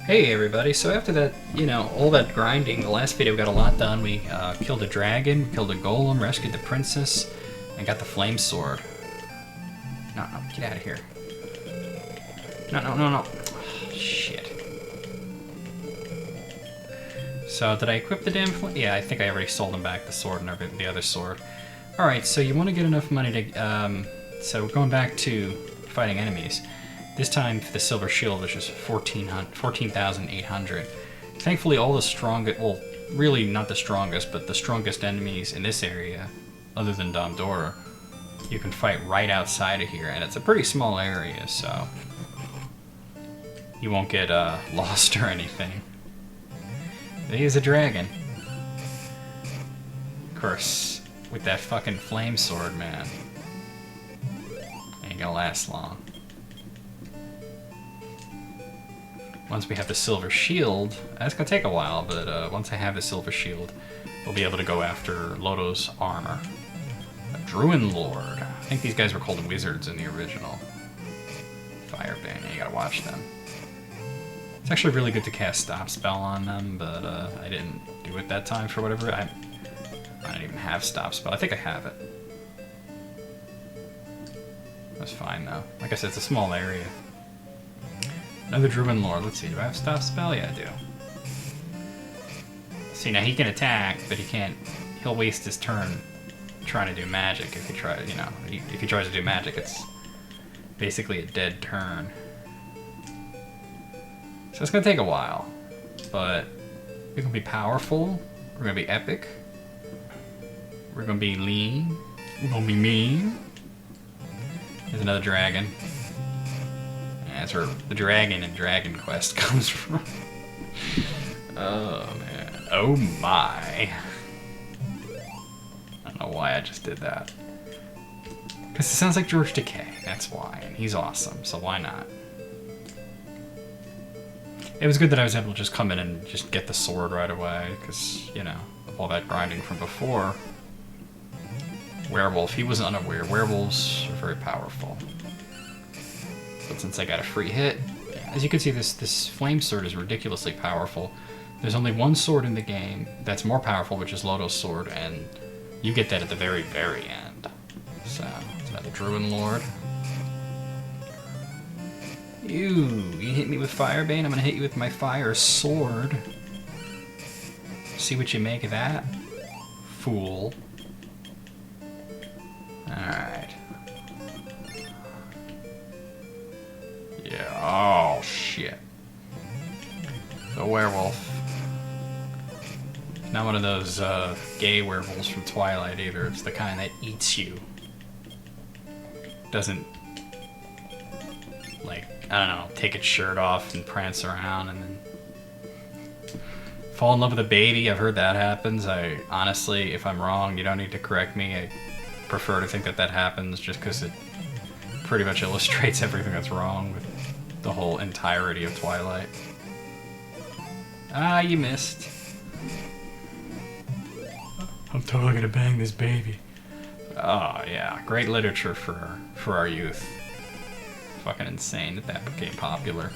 Hey everybody, so after that, all that grinding, the last video got a lot done. We killed a dragon, killed a golem, rescued the princess, and got the flame sword. No, get out of here. No. Oh, shit. So, did I equip the damn flame? Yeah, I think I already sold him back the sword and the other sword. Alright, so you want to get enough money to, so we're going back to fighting enemies. This time for the silver shield, which is 14,800. Thankfully, all the strongest, well, really not the strongest, but the strongest enemies in this area, other than Domdora, you can fight right outside of here, and it's a pretty small area, so you won't get lost or anything. He is a dragon. Of course, with that fucking flame sword, man, ain't gonna last long. Once we have the silver shield, that's gonna take a while, but once I have the silver shield, we'll be able to go after Lodo's armor. A Druid Lord. I think these guys were called wizards in the original. Firebane, you gotta watch them. It's actually really good to cast Stop Spell on them, but I didn't do it that time for whatever. I don't even have Stop Spell. I think I have it. That's fine though. Like I said, it's a small area. Another Druid Lord. Let's see, do I have Stop Spell? Yeah, I do. See, now he can attack, but he can't... He'll waste his turn trying to do magic if he tries, if he tries to do magic, it's basically a dead turn. So it's gonna take a while, but we're gonna be powerful, we're gonna be epic, we're gonna be lean, we're gonna be mean. There's another dragon. That's where the dragon in Dragon Quest comes from. Oh man. Oh my. I don't know why I just did that. Because it sounds like George Takei, that's why. And he's awesome, so why not? It was good that I was able to just come in and just get the sword right away, because, of all that grinding from before. Werewolf, he was unaware. Werewolves are very powerful. But since I got a free hit, as you can see, this flame sword is ridiculously powerful. There's only one sword in the game that's more powerful, which is Lodo's sword, and you get that at the very, very end. So, it's another Druid Lord. You hit me with Firebane, I'm gonna hit you with my fire sword. See what you make of that, fool. Alright. Yeah, oh shit. The werewolf. Not one of those gay werewolves from Twilight either. It's the kind that eats you. Doesn't, like, I don't know, take its shirt off and prance around and then fall in love with a baby. I've heard that happens. I honestly, if I'm wrong, you don't need to correct me. I prefer to think that that happens just because it pretty much illustrates everything that's wrong with the whole entirety of Twilight. Ah, you missed. I'm totally gonna bang this baby. Oh yeah, great literature for our youth. Fucking insane that that became popular.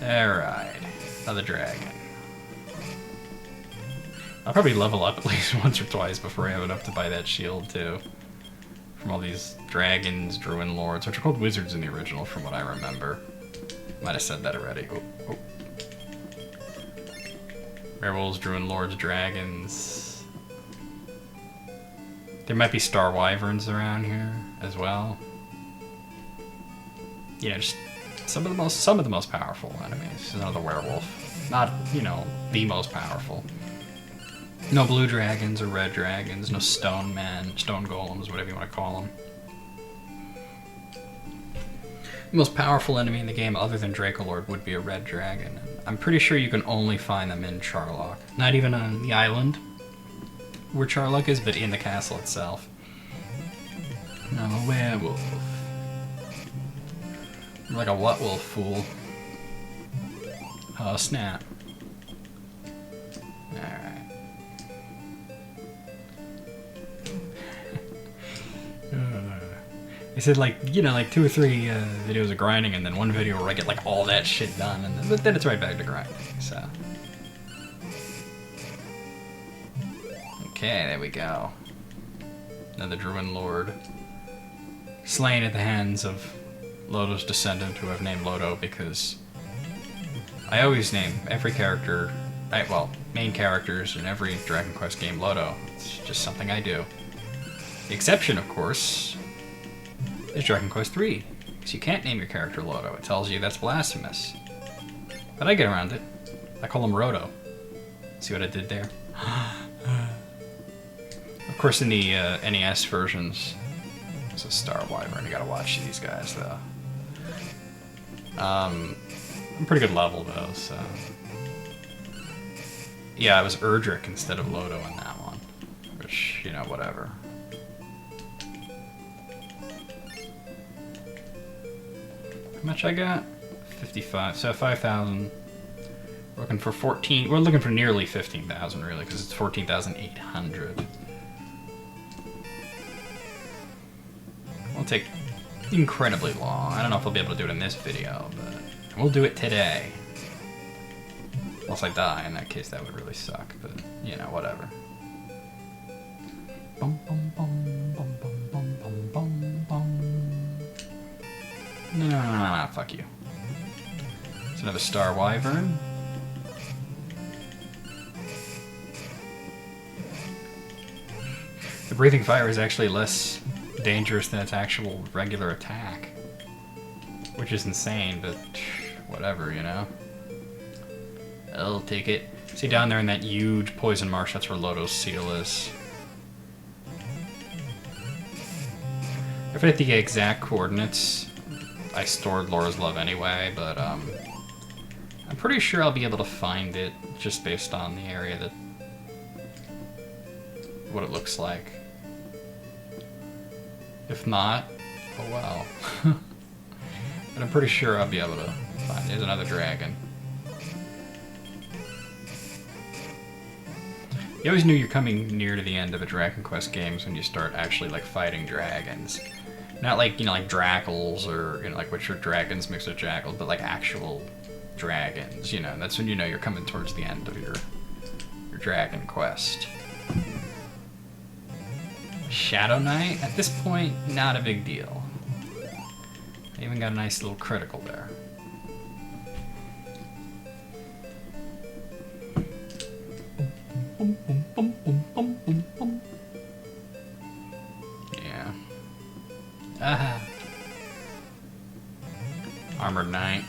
Alright, another dragon. I'll probably level up at least once or twice before I have enough to buy that shield too. From all these dragons, Druid Lords, which are called wizards in the original from what I remember. Might have said that already. Oh. Werewolves, Druid Lords, dragons. There might be star wyverns around here as well. Just some of the most powerful enemies. There's another werewolf. Not, the most powerful. No blue dragons or red dragons, no stone men, stone golems, whatever you want to call them. The most powerful enemy in the game other than Dracolord would be a red dragon. I'm pretty sure you can only find them in Charlock. Not even on the island where Charlock is, but in the castle itself. No, a werewolf. You're like a what wolf, fool? Oh, snap. Alright. said like, you know, like 2 or 3 videos of grinding and then one video where I get like all that shit done and then it's right back to grinding, so. Okay, there we go. Another Druid Lord. Slain at the hands of Lodo's descendant, who I've named Lodo because I always name every character, well, main characters in every Dragon Quest game Lodo. It's just something I do. The exception, of course, is Dragon Quest III, because you can't name your character Lodo. It tells you that's blasphemous. But I get around it. I call him Roto. See what I did there? Of course, in the NES versions, it's a Star Wyvern. You gotta watch these guys, though. I'm pretty good level, though, so... Yeah, I was Erdrick instead of Lodo in that one. Which, you know, whatever. How much I got? 55. So 5,000. We're looking for 14. We're looking for nearly 15,000, really, because it's 14,800. It'll take incredibly long. I don't know if I'll be able to do it in this video, but we'll do it today. Unless I die, in that case that would really suck, but, you know, whatever. Bum, bum, bum, bum, bum, bum, bum, bum, bum. No, fuck you. It's another Star Wyvern. The breathing fire is actually less dangerous than its actual regular attack. Which is insane, but whatever, you know? I'll take it. See down there in that huge poison marsh, that's where Lodo's seal is. I forget the exact coordinates. I stored Laura's Love anyway, but I'm pretty sure I'll be able to find it just based on the area that... what it looks like. If not, oh well. But I'm pretty sure I'll be able to find it. There's another dragon. You always knew you're coming near to the end of a Dragon Quest games when you start actually like fighting dragons. Not like, you know, like Drackles or, you know, like which are dragons mixed with jackals, but like actual dragons, you know. That's when you know you're coming towards the end of your Dragon Quest. Shadow Knight, at this point, not a big deal. I even got a nice little critical there. Yeah. Aha. Armored Knight.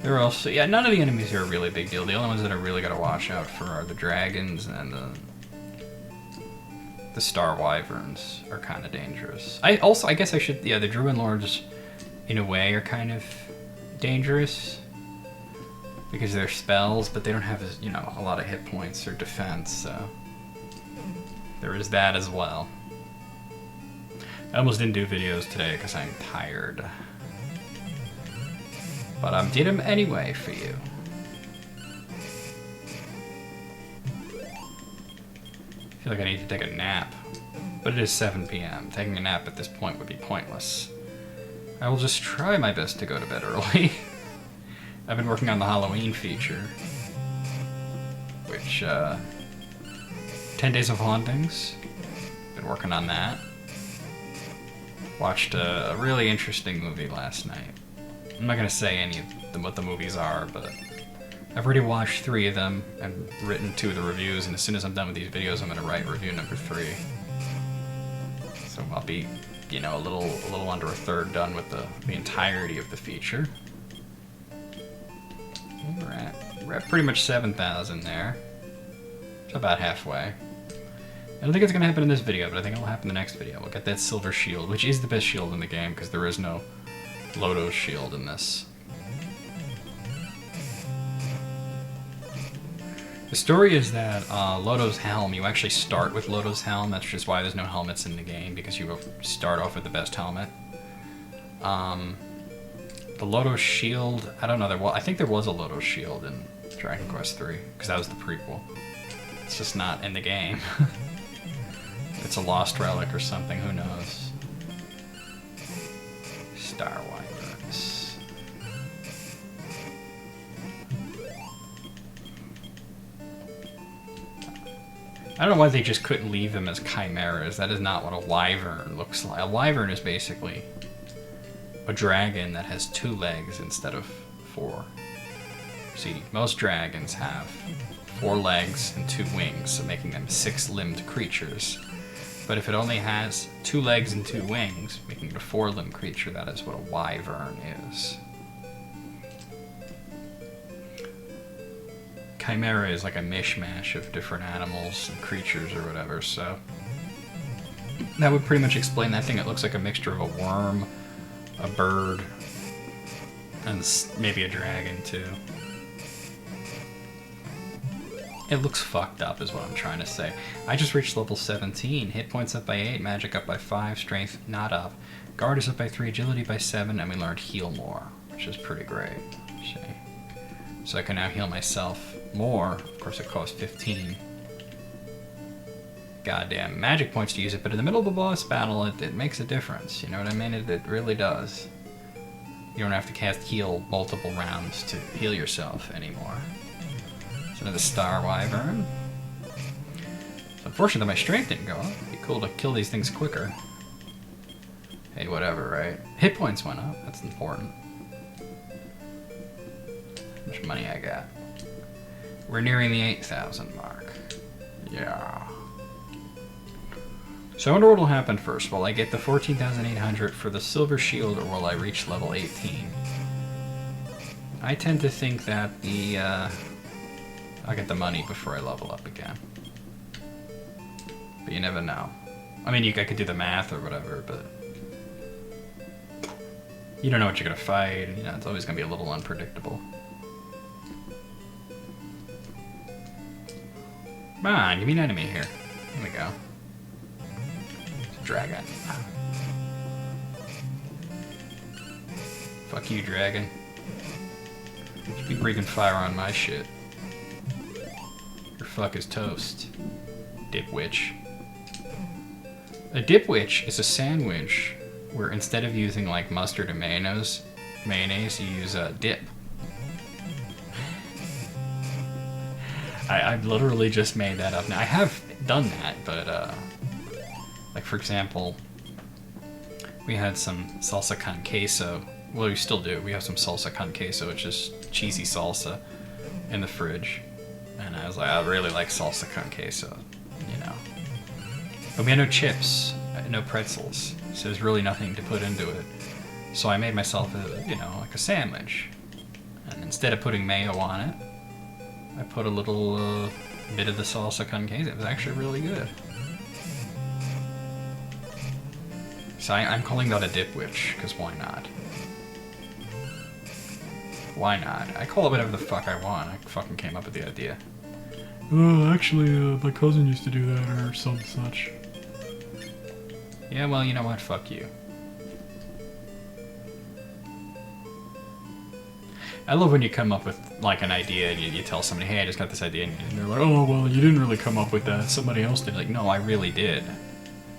They're also, yeah, none of the enemies are a really big deal. The only ones that I really gotta watch out for are the dragons and the Star Wyverns are kind of dangerous. I guess I should, yeah, the Druid Lords, in a way, are kind of dangerous. Because they're spells, but they don't have, you know, a lot of hit points or defense, so... there is that as well. I almost didn't do videos today because I'm tired. But I did them anyway for you. I feel like I need to take a nap. But it is 7 p.m. Taking a nap at this point would be pointless. I will just try my best to go to bed early. I've been working on the Halloween feature. Which, 10 Days of Hauntings. Been working on that. Watched a really interesting movie last night. I'm not gonna say any of them, what the movies are, but I've already watched 3 of them and written 2 of the reviews, and as soon as I'm done with these videos, I'm gonna write review number 3. So I'll be, you know, a little under a third done with the entirety of the feature. We're at pretty much 7,000 there. It's about halfway. I don't think it's gonna happen in this video, but I think it'll happen in the next video. We'll get that silver shield, which is the best shield in the game, because there is no Lodo's shield in this. The story is that Lodo's helm, you actually start with Lodo's helm. That's just why there's no helmets in the game, because you start off with the best helmet. The Lodo's shield, I don't know, I think there was a Lodo's shield in Dragon Quest III, because that was the prequel. It's just not in the game. it's a lost relic or something, who knows. Star Wyverns. I don't know why they just couldn't leave them as chimeras. That is not what a wyvern looks like. A wyvern is basically a dragon that has 2 legs instead of 4. See, most dragons have 4 legs and 2 wings, so making them 6-limbed creatures. But if it only has 2 legs and 2 wings, making it a 4-limbed creature, that is what a wyvern is. Chimera is like a mishmash of different animals and creatures or whatever, so that would pretty much explain that thing. It looks like a mixture of a worm, a bird, and maybe a dragon too. It looks fucked up is what I'm trying to say. I just reached level 17. Hit points up by 8, magic up by 5, strength not up. Guard is up by 3, agility by 7, and we learned heal more, which is pretty great. So I can now heal myself more. Of course it costs 15. Goddamn magic points to use it, but in the middle of a boss battle it makes a difference. You know what I mean? It really does. You don't have to cast heal multiple rounds to heal yourself anymore. It's another Star Wyvern. It's unfortunate that my strength didn't go up. It'd be cool to kill these things quicker. Hey, whatever, right? Hit points went up. That's important. How much money I got? We're nearing the 8,000 mark. Yeah. So I wonder what'll happen first. Will I get the 14,800 for the silver shield, or will I reach level 18? I tend to think that I'll get the money before I level up again. But you never know. I mean, I could do the math or whatever, but you don't know what you're gonna fight. You know, it's always gonna be a little unpredictable. Come on, give me an enemy here. Here we go. It's a dragon. Fuck you, dragon. Just be breathing fire on my shit. Your fuck is toast. Dipwitch. A dipwitch is a sandwich where instead of using like mustard and mayonnaise, you use a dip. I've literally just made that up. Now, I have done that, but, like, for example, we had some salsa con queso. Well, we still do. We have some salsa con queso, which is cheesy salsa, in the fridge. And I was like, I really like salsa con queso, you know. But we had no chips, no pretzels, so there's really nothing to put into it. So I made myself, like a sandwich. And instead of putting mayo on it, I put a little bit of the salsa con queso. It was actually really good. So I'm calling that a dipwitch, because why not? Why not? I call it whatever the fuck I want. I fucking came up with the idea. Actually, my cousin used to do that, or some such. Yeah, well, you know what? Fuck you. I love when you come up with, like, an idea and you tell somebody, hey, I just got this idea, and they're like, oh, well, you didn't really come up with that. Somebody else did. Like, no, I really did.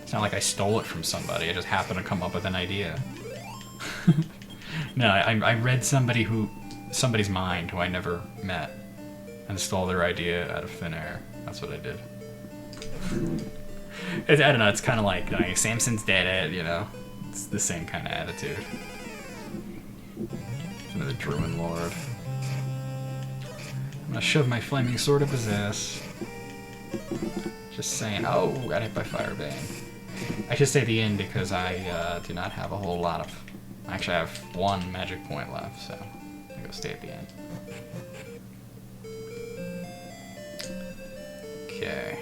It's not like I stole it from somebody. I just happened to come up with an idea. No, I read somebody's mind who I never met and stole their idea out of thin air. That's what I did. I don't know, it's kind of like Samson's dead, you know? It's the same kind of attitude. Another Druid Lord. I'm gonna shove my flaming sword up his ass. Just saying. Oh, got hit by Firebane. I should say the end because I do not have a whole lot of... Actually, I have 1 magic point left, so I'm gonna stay at the end. Okay.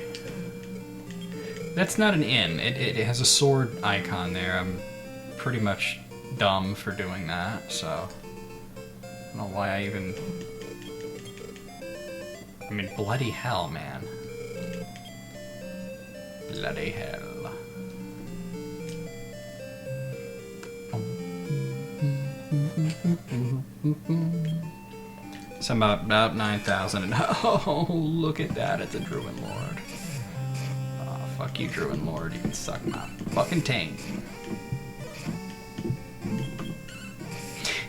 That's not an inn. It has a sword icon there. I'm pretty much dumb for doing that, so... I don't know why I even... I mean, bloody hell, man. Bloody hell. So I'm about 9,000 and... Oh, look at that, it's a Druid Lord. Oh, fuck Fuck you, Druid Lord. You can suck my fucking taint.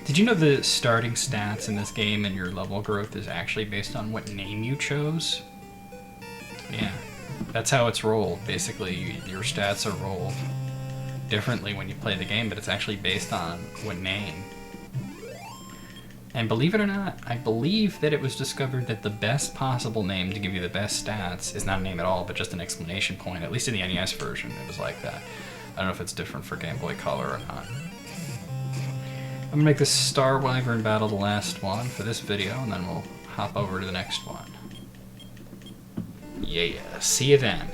Did you know the starting stats in this game and your level growth is actually based on what name you chose? Yeah. That's how it's rolled. Basically, your stats are rolled differently when you play the game, but it's actually based on what name. And believe it or not, I believe that it was discovered that the best possible name to give you the best stats is not a name at all, but just an exclamation point. At least in the NES version, it was like that. I don't know if it's different for Game Boy Color or not. I'm gonna make this Star Wyvern battle the last one for this video, and then we'll hop over to the next one. Yeah, see you then.